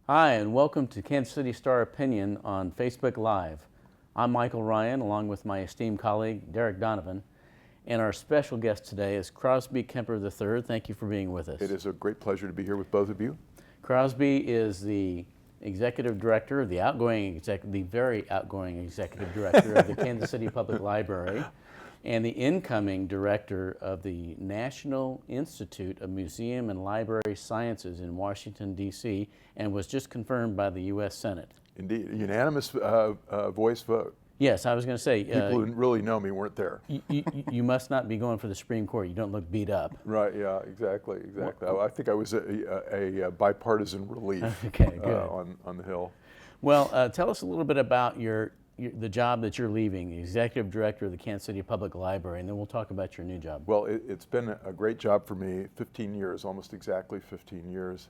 Hi, and welcome to Kansas City Star Opinion on Facebook Live. I'm Michael Ryan, along with my esteemed colleague, Derek Donovan, and our special guest today is Crosby Kemper III. Thank you for being with us. It is a great pleasure to be here with both of you. Crosby is the executive director, the very outgoing executive director of the Kansas City Public Library, and the incoming director of the National Institute of Museum and Library Sciences in Washington, D.C., and was just confirmed by the U.S. Senate. Indeed, a unanimous voice vote. Yes, I was going to say. People who really know me weren't there. You must not be going for the Supreme Court. You don't look beat up. Right, yeah, exactly. Well, I think I was a bipartisan relief Okay, good. On the Hill. Well, tell us a little bit about the job that you're leaving, the executive director of the Kansas City Public Library, and then we'll talk about your new job. Well, it's been a great job for me, 15 years, almost exactly 15 years.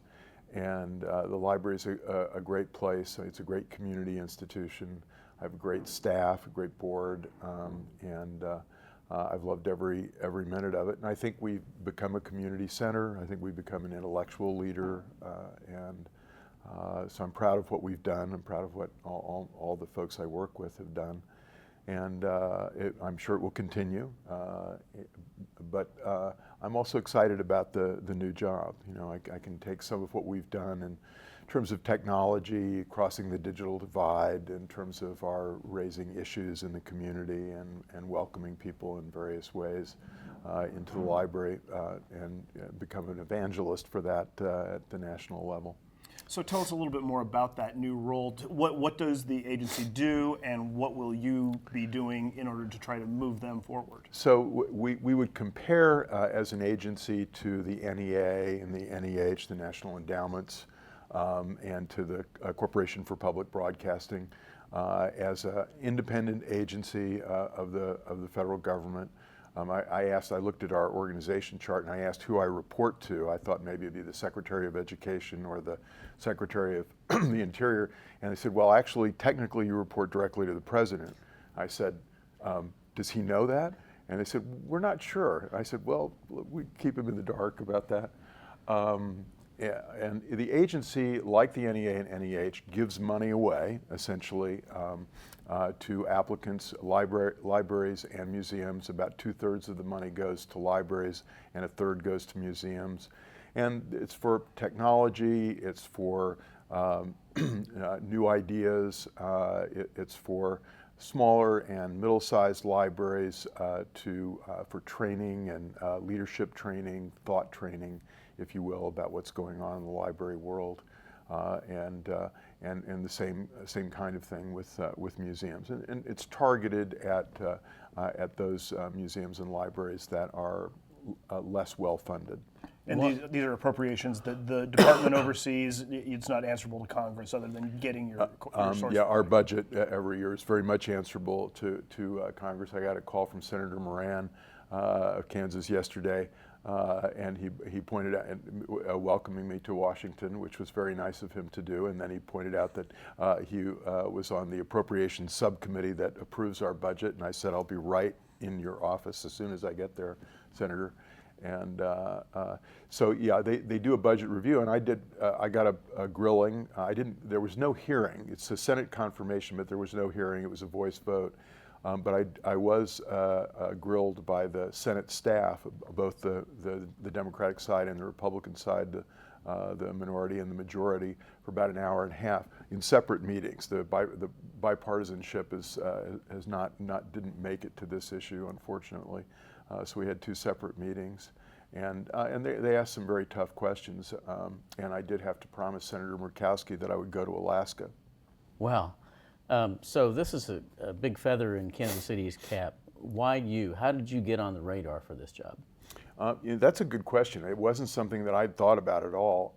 And the library is a great place. It's a great community institution. I have a great staff, a great board, and I've loved every minute of it. And I think we've become a community center. I think we've become an intellectual leader, and so I'm proud of what we've done. I'm proud of what all the folks I work with have done, and I'm sure it will continue. But I'm also excited about the new job. You know, I can take some of what we've done in terms of technology, crossing the digital divide, in terms of our raising issues in the community and welcoming people in various ways into the library, and become an evangelist for that at the national level. So tell us a little bit more about that new role. What does the agency do, and what will you be doing in order to try to move them forward? So we would compare as an agency to the NEA and the NEH, the National Endowments, and to the Corporation for Public Broadcasting as an independent agency of the federal government. I looked at our organization chart and I asked who I report to. I thought maybe it'd be the Secretary of Education or the Secretary of the Interior. And they said, well, actually, technically you report directly to the President. I said, does he know that? And they said, we're not sure. I said, well, we keep him in the dark about that. Yeah, and the agency, like the NEA and NEH, gives money away, essentially, to applicants, libraries and museums. About 2/3 of the money goes to libraries and 1/3 goes to museums. And it's for technology, it's for new ideas, it's for smaller and middle-sized libraries for training and leadership training, thought training, if you will, about what's going on in the library world, and the same kind of thing with museums. And it's targeted at those museums and libraries that are less well funded. And these are appropriations that the department oversees. It's not answerable to Congress, other than getting your source. Yeah, our budget every year is very much answerable to Congress. I got a call from Senator Moran of Kansas yesterday, and he pointed out, welcoming me to Washington, which was very nice of him to do. And then he pointed out that he was on the Appropriations Subcommittee that approves our budget. And I said, I'll be right in your office as soon as I get there, Senator. And so yeah, they do a budget review, and I got a grilling. There was no hearing. It's a Senate confirmation, but there was no hearing. It was a voice vote. But I was grilled by the Senate staff, both the Democratic side and the Republican side, the minority and the majority, for about an hour and a half in separate meetings. The bipartisanship didn't make it to this issue, unfortunately. So we had two separate meetings, and they asked some very tough questions, and I did have to promise Senator Murkowski that I would go to Alaska. Wow. So this is a big feather in Kansas City's cap. Why you? How did you get on the radar for this job? That's a good question. It wasn't something that I'd thought about at all.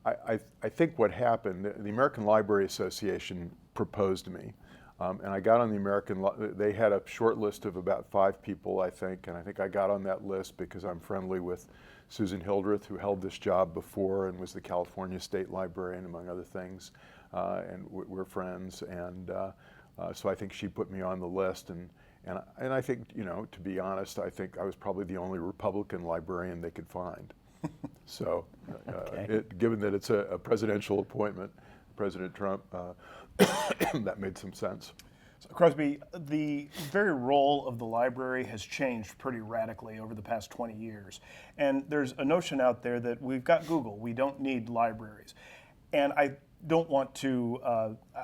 I think what happened, the American Library Association proposed me. And I got on the they had a short list of about 5 people, I think, and I think I got on that list because I'm friendly with Susan Hildreth, who held this job before and was the California State Librarian, among other things, and we're friends, and so I think she put me on the list, and I think, you know, to be honest, I think I was probably the only Republican librarian they could find. So, Okay. given that it's a presidential appointment, President Trump, that made some sense. So, Crosby, the very role of the library has changed pretty radically over the past 20 years. And there's a notion out there that we've got Google, we don't need libraries. And I don't want to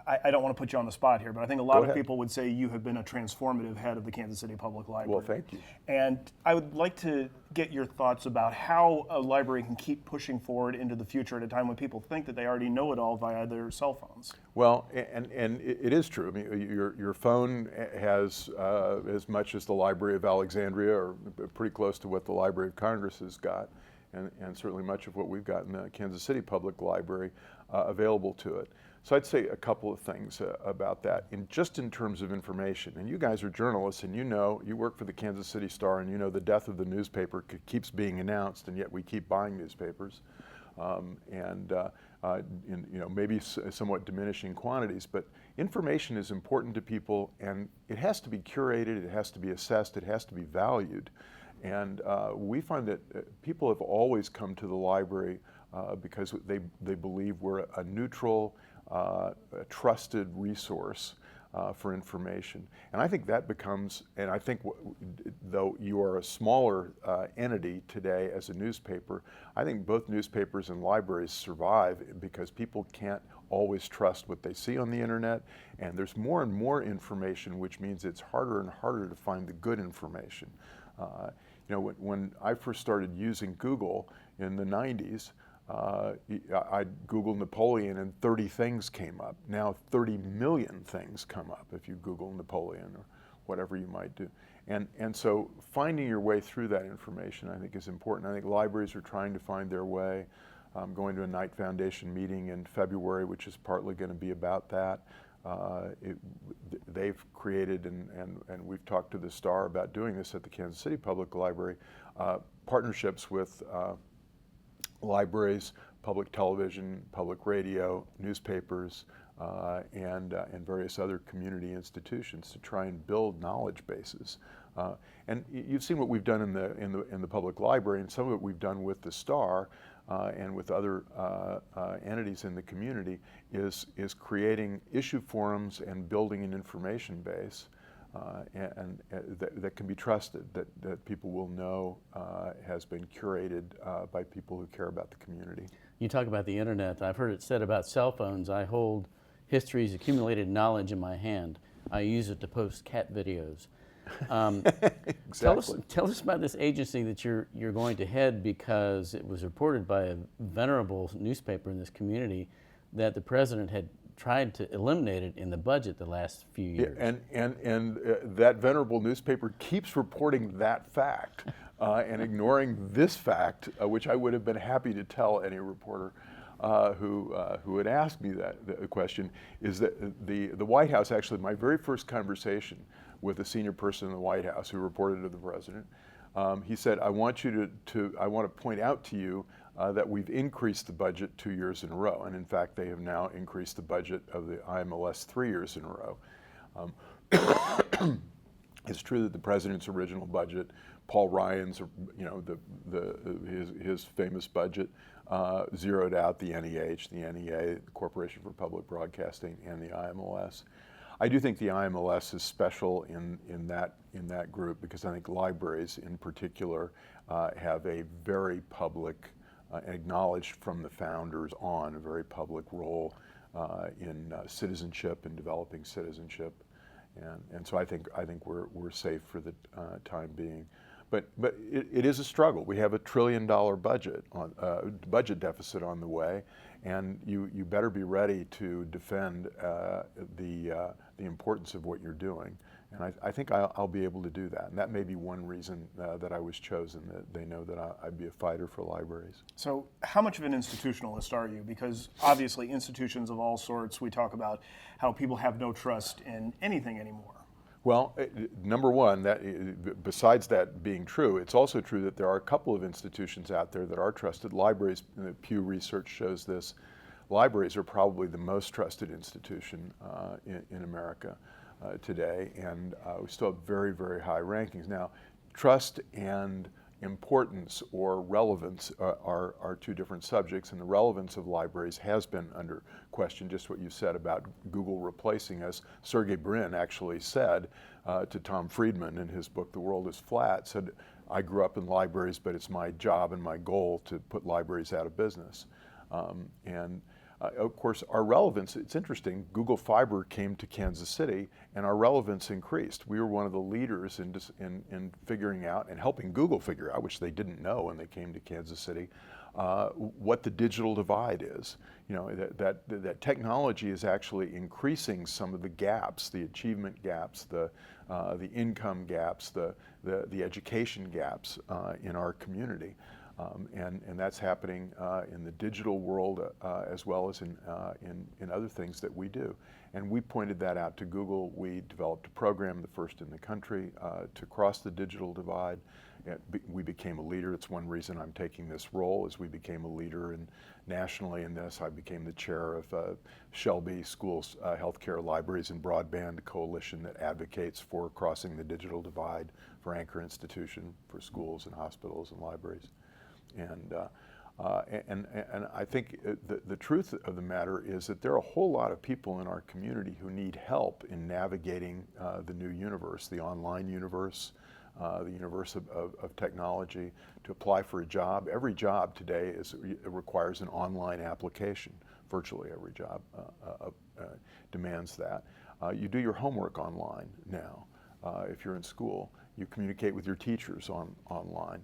I don't want to put you on the spot here, but I think a lot of people would say you have been a transformative head of the Kansas City Public Library. Well, thank you. And I would like to get your thoughts about how a library can keep pushing forward into the future at a time when people think that they already know it all via their cell phones. Well, and it is true. I mean, your phone has as much as the Library of Alexandria, or pretty close to what the Library of Congress has got, and certainly much of what we've got in the Kansas City Public Library available to it. So I'd say a couple of things about that. Just in terms of information, and you guys are journalists, and you work for the Kansas City Star, and you know the death of the newspaper keeps being announced, and yet we keep buying newspapers, in maybe somewhat diminishing quantities. But information is important to people, and it has to be curated, it has to be assessed, it has to be valued. And we find that people have always come to the library because they believe we're a neutral, a trusted resource for information. And I think that becomes, and I think though you are a smaller entity today as a newspaper, I think both newspapers and libraries survive because people can't always trust what they see on the internet, and there's more and more information, which means it's harder and harder to find the good information. When I first started using Google in the 90s, I Googled Napoleon and 30 things came up. Now 30 million things come up if you Google Napoleon or whatever you might do. And so finding your way through that information, I think, is important. I think libraries are trying to find their way. I'm going to a Knight Foundation meeting in February, which is partly going to be about that. They've created, and we've talked to the Star about doing this at the Kansas City Public Library, partnerships with libraries, public television, public radio, newspapers, and various other community institutions to try and build knowledge bases. And you've seen what we've done in the public library, and some of it we've done with the Star and with other entities in the community is creating issue forums and building an information base that can be trusted, that people will know has been curated by people who care about the community. You talk about the internet. I've heard it said about cell phones, I hold history's accumulated knowledge in my hand. I use it to post cat videos. Exactly. Tell us about this agency that you're going to head, because it was reported by a venerable newspaper in this community that the president had tried to eliminate it in the budget the last few years. Yeah, and that venerable newspaper keeps reporting that fact and ignoring this fact, which I would have been happy to tell any reporter who had asked me that question, is that the White House, actually my very first conversation with a senior person in the White House who reported to the president, he said, I want to point out to you that we've increased the budget 2 years in a row. And in fact, they have now increased the budget of the IMLS 3 years in a row. It's true that the president's original budget, Paul Ryan's, his famous budget, zeroed out the NEH, the NEA, the Corporation for Public Broadcasting, and the IMLS. I do think the IMLS is special in that group, because I think libraries in particular have a very public, acknowledged from the founders on, a very public role in citizenship and developing citizenship, and so I think we're safe for the time being. But it is a struggle. We have $1 trillion budget deficit on the way, and you better be ready to defend the importance of what you're doing. And I think I'll be able to do that. And that may be one reason that I was chosen, that they know that I'd be a fighter for libraries. So how much of an institutionalist are you? Because obviously institutions of all sorts, we talk about how people have no trust in anything anymore. Well, number one, besides that being true, it's also true that there are a couple of institutions out there that are trusted. Libraries, Pew Research shows this, libraries are probably the most trusted institution in America today, and we still have very, very high rankings. Now, trust and importance or relevance are two different subjects, and the relevance of libraries has been under question. Just what you said about Google replacing us. Sergey Brin actually said to Tom Friedman in his book, The World is Flat, said, I grew up in libraries, but it's my job and my goal to put libraries out of business. Of course, our relevance, it's interesting, Google Fiber came to Kansas City and our relevance increased. We were one of the leaders in figuring out and helping Google figure out, which they didn't know when they came to Kansas City, what the digital divide is. You know, that technology is actually increasing some of the gaps, the achievement gaps, the income gaps, the education gaps in our community. And that's happening in the digital world as well as in other things that we do. And we pointed that out to Google. We developed a program, the first in the country, to cross the digital divide. We became a leader. It's one reason I'm taking this role, is we became a leader nationally in this. I became the chair of Shelby Schools Healthcare Libraries and Broadband, a coalition that advocates for crossing the digital divide for anchor institution for schools and hospitals and libraries. And I think the truth of the matter is that there are a whole lot of people in our community who need help in navigating the new universe, the online universe, the universe of technology. To apply for a job, every job today requires an online application. Virtually every job demands that. You do your homework online now. If you're in school, you communicate with your teachers online.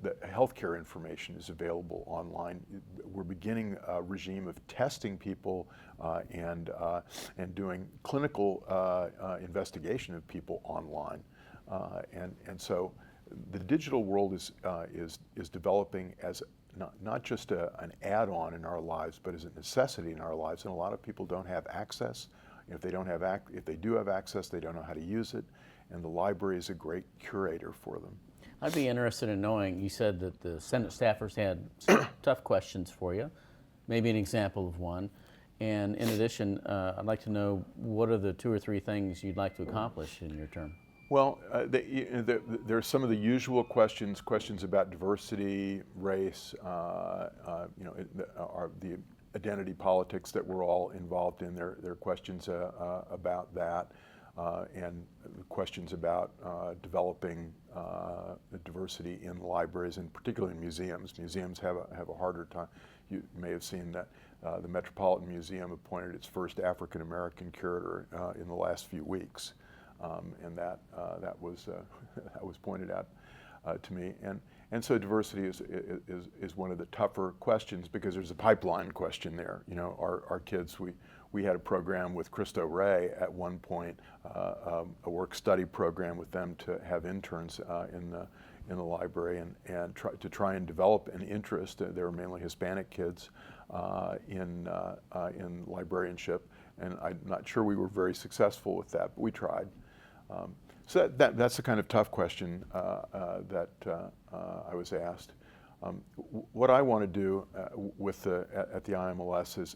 The healthcare information is available online. We're beginning a regime of testing people and doing clinical investigation of people online. And so the digital world is developing as not just an add-on in our lives, but as a necessity in our lives. And a lot of people don't have access. If they do have access, they don't know how to use it. And the library is a great curator for them. I'd be interested in knowing, you said that the Senate staffers had some tough questions for you, maybe an example of one. And in addition, I'd like to know, what are the 2 or 3 things you'd like to accomplish in your term? Well, there are some of the usual questions about diversity, race, the identity politics that we're all involved in. There are questions about that. And questions about developing the diversity in libraries, and particularly in museums. Museums have a harder time. You may have seen that the Metropolitan Museum appointed its first African American curator in the last few weeks, and that was pointed out to me. And so diversity is one of the tougher questions, because there's a pipeline question there. You know, our kids, we had a program with Cristo Rey at one point, a work-study program with them to have interns in the library and try and develop an interest. They were mainly Hispanic kids in librarianship, and I'm not sure we were very successful with that, but we tried. So that's the kind of tough question that I was asked. What I want to do at the IMLS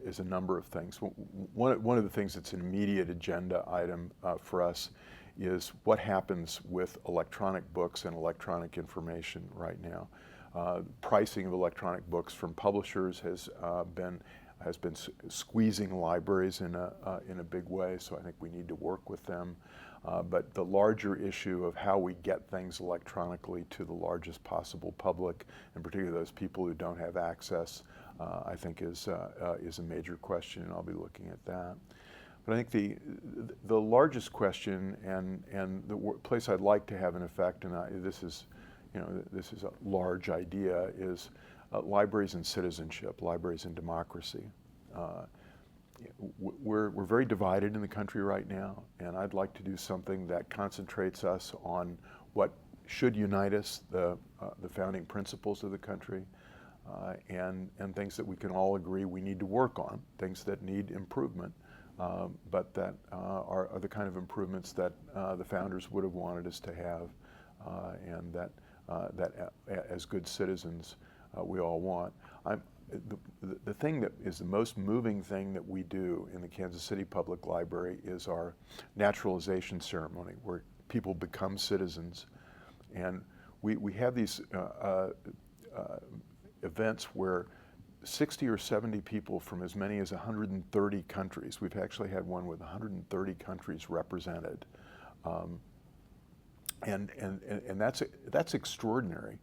is a number of things. One of the things that's an immediate agenda item for us is what happens with electronic books and electronic information right now. Pricing of electronic books from publishers has been squeezing libraries in a big way, so I think we need to work with them. But the larger issue of how we get things electronically to the largest possible public, and particularly those people who don't have access, I think is a major question, and I'll be looking at that. But I think the largest question and the place I'd like to have an effect, and this is a large idea, is libraries and citizenship, libraries and democracy. We're very divided in the country right now, and I'd like to do something that concentrates us on what should unite us, the founding principles of the country, and things that we can all agree we need to work on, things that need improvement, but that are the kind of improvements that the founders would have wanted us to have, and that as good citizens we all want. The thing that is the most moving thing that we do in the Kansas City Public Library is our Naturalization Ceremony, where people become citizens. And we have these events where 60 or 70 people from as many as 130 countries. We've actually had one with 130 countries represented, and that's extraordinary.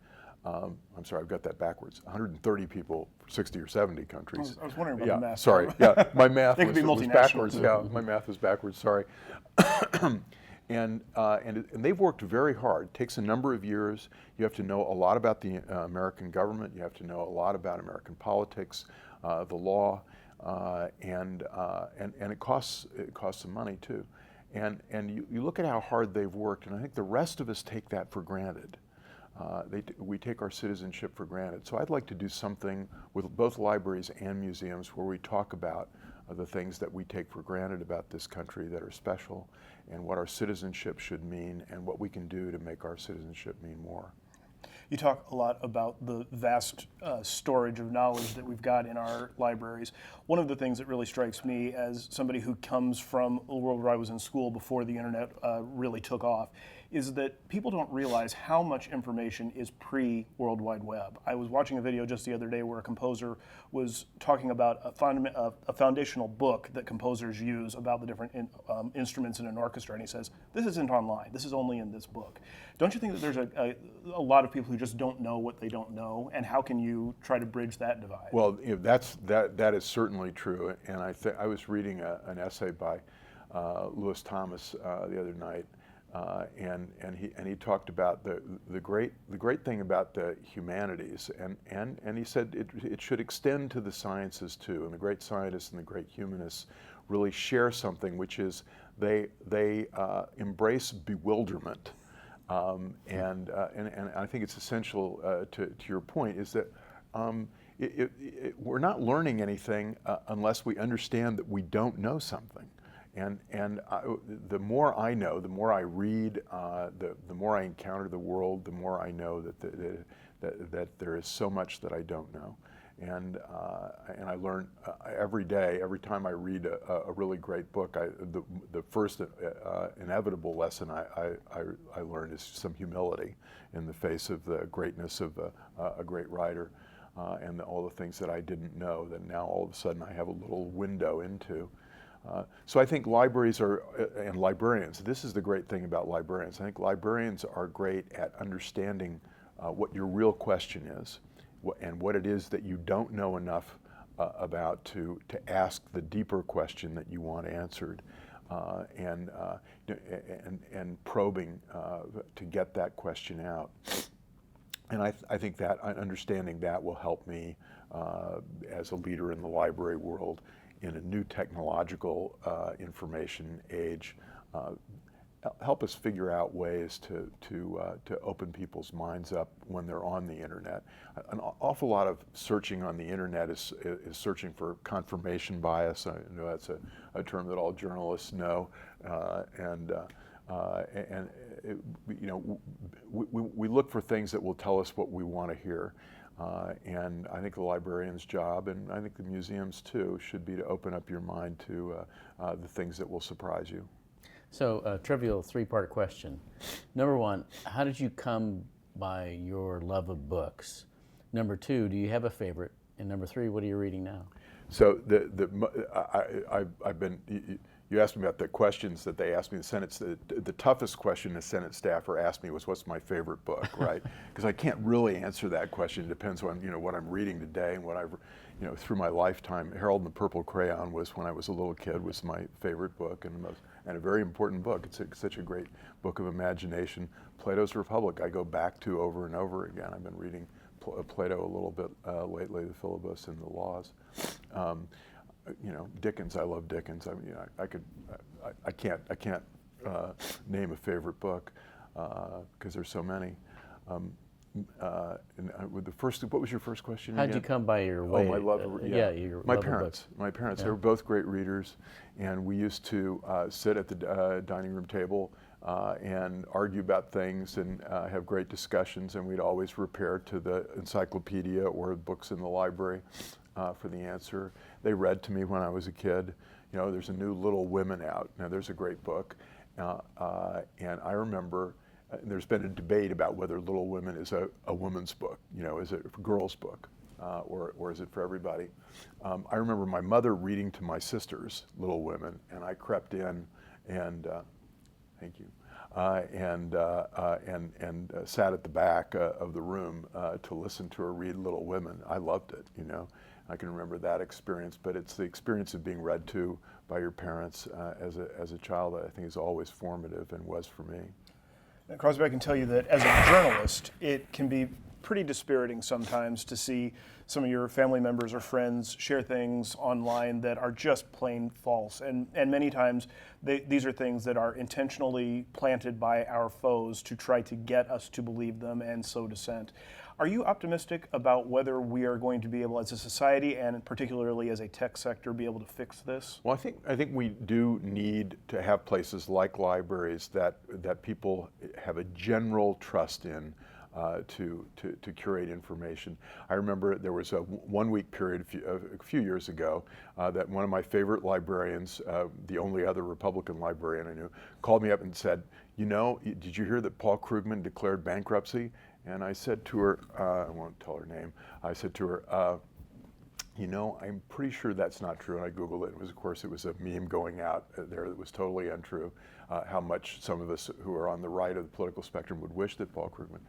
I'm sorry, I've got that backwards. 130 people, 60 or 70 countries. I was wondering about Yeah, the math. sorry. Yeah, my math They could be was multinational, backwards. too. Yeah, my math was backwards. Sorry. And they've worked very hard. It takes a number of years. You have to know a lot about the American government. You have to know a lot about American politics, the law, and it costs some money too. And you look at how hard they've worked, and I think the rest of us take that for granted. We take our citizenship for granted. So I'd like to do something with both libraries and museums where we talk about the things that we take for granted about this country that are special, and what our citizenship should mean, and what we can do to make our citizenship mean more. You talk a lot about the vast storage of knowledge that we've got in our libraries. One of the things that really strikes me as somebody who comes from a world where I was in school before the internet really took off is that people don't realize how much information is pre-World Wide Web. I was watching a video just the other day where a composer was talking about a foundational book that composers use about the different instruments in an orchestra, and he says, this isn't online, this is only in this book. Don't you think that there's a lot of people who just don't know what they don't know, and how can you try to bridge that divide? Well, that is certainly true, and I was reading an essay by Lewis Thomas the other night, and he talked about the great thing about the humanities, and he said it should extend to the sciences too, and the great scientists and the great humanists really share something, which is they embrace bewilderment. And I think it's essential to your point is that we're not learning anything unless we understand that we don't know something. And the more I know, the more I read, the more I encounter the world, the more I know that there is so much that I don't know. And I learn every day. Every time I read a really great book, the first inevitable lesson I learn is some humility in the face of the greatness of a great writer, and all the things that I didn't know that now all of a sudden I have a little window into. So I think libraries and librarians, this is the great thing about librarians. I think librarians are great at understanding what your real question is, and what it is that you don't know enough about to ask the deeper question that you want answered, and probing to get that question out. And I think that understanding that will help me as a leader in the library world in a new technological information age, help us figure out ways to open people's minds up when they're on the internet. An awful lot of searching on the internet is searching for confirmation bias. I know that's a term that all journalists know, we look for things that will tell us what we want to hear. And I think the librarian's job, and I think the museums too, should be to open up your mind to the things that will surprise you. So, a trivial three-part question. Number one, how did you come by your love of books? Number two, do you have a favorite? And number three, what are you reading now? So I've been. You asked me about the questions that they asked me. The toughest question the Senate staffer asked me was, "What's my favorite book?" Right? Because I can't really answer that question. It depends on what I'm reading today and what I've through my lifetime. Harold and the Purple Crayon was, when I was a little kid, was my favorite book and a very important book. It's such a great book of imagination. Plato's Republic I go back to over and over again. I've been reading Plato a little bit lately, the Philebus and the Laws. Dickens. I love Dickens. I mean, I can't name a favorite book because there's so many. With the first, what was your first question again? How'd you come by your way? Oh, my love of your my love of parents. books. My parents. Yeah. They were both great readers, and we used to sit at the dining room table and argue about things and have great discussions. And we'd always repair to the encyclopedia or books in the library for the answer. They read to me when I was a kid. There's a new Little Women out. Now, there's a great book, and I remember there's been a debate about whether Little Women is a woman's book. Is it a girl's book, or is it for everybody? I remember my mother reading to my sisters Little Women, and I crept in and thank you. And sat at the back of the room to listen to her read Little Women. I loved it, I can remember that experience, but it's the experience of being read to by your parents as a child that I think is always formative, and was for me. Now, Crosby, I can tell you that as a journalist, it can be pretty dispiriting sometimes to see some of your family members or friends share things online that are just plain false. And many times these are things that are intentionally planted by our foes to try to get us to believe them and sow dissent. Are you optimistic about whether we are going to be able, as a society and particularly as a tech sector, be able to fix this? Well, I think we do need to have places like libraries that people have a general trust in. To curate information. I remember there was a 1 week period a few years ago that one of my favorite librarians, the only other Republican librarian I knew, called me up and said, did you hear that Paul Krugman declared bankruptcy? And I said to her, I won't tell her name, I said to her, I'm pretty sure that's not true. And I Googled it. It was a meme going out there that was totally untrue. How much some of us who are on the right of the political spectrum would wish that Paul Krugman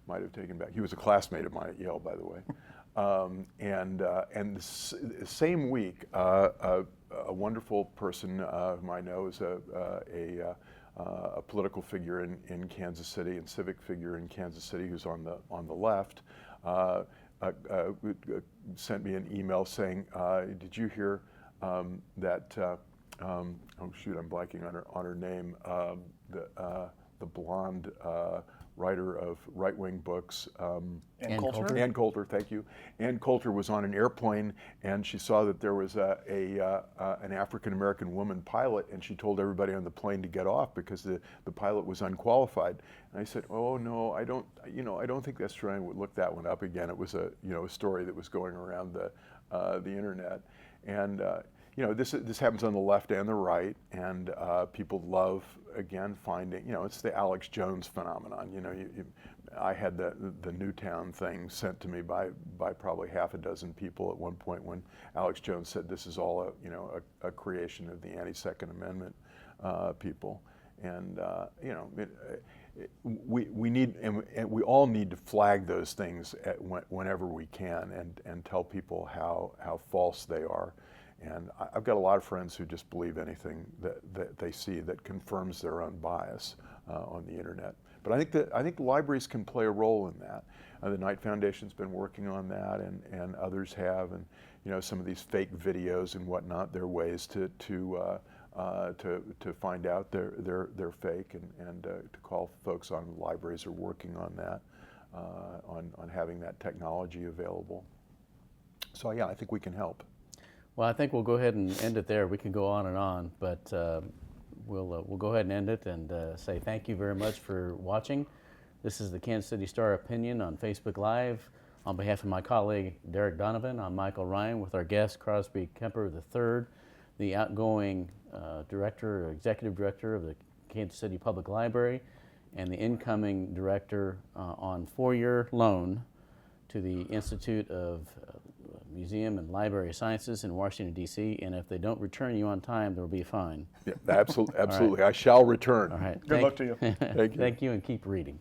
might have taken back. He was a classmate of mine at Yale, by the way. And the same week, a wonderful person whom I know is a political figure in Kansas City, and civic figure in Kansas City, who's on the left, sent me an email saying, "Did you hear that?" Oh shoot, I'm blanking on her name. The blonde writer of right-wing books. Ann Coulter? Ann Coulter, thank you. Ann Coulter was on an airplane, and she saw that there was an African-American woman pilot, and she told everybody on the plane to get off because the pilot was unqualified. And I said, "Oh no, I don't think that's true." I would look that one up again. It was a story that was going around the internet, and this happens on the left and the right, and people love, again, finding, it's the Alex Jones phenomenon. I had the Newtown thing sent to me by probably half a dozen people at one point when Alex Jones said this is all a creation of the anti-Second Amendment people, and we need, and we all need to flag those things whenever we can, and tell people how false they are. And I've got a lot of friends who just believe anything that they see that confirms their own bias on the internet. But I think libraries can play a role in that. The Knight Foundation's been working on that, and others have. And some of these fake videos and whatnot, they're ways to find out they're fake, and to call folks on libraries are working on that, on having that technology available. So yeah, I think we can help. Well, I think we'll go ahead and end it there. We can go on, but we'll go ahead and end it and say thank you very much for watching. This is the Kansas City Star Opinion on Facebook Live. On behalf of my colleague Derek Donovan, I'm Michael Ryan with our guest Crosby Kemper III, the outgoing executive director of the Kansas City Public Library, and the incoming director on 4-year loan to the Institute of Museum and Library Sciences in Washington, D.C., and if they don't return you on time, there will be a fine. Yeah, absolutely. Right. I shall return. All right. Good luck to you. Thank you. Thank you, and keep reading.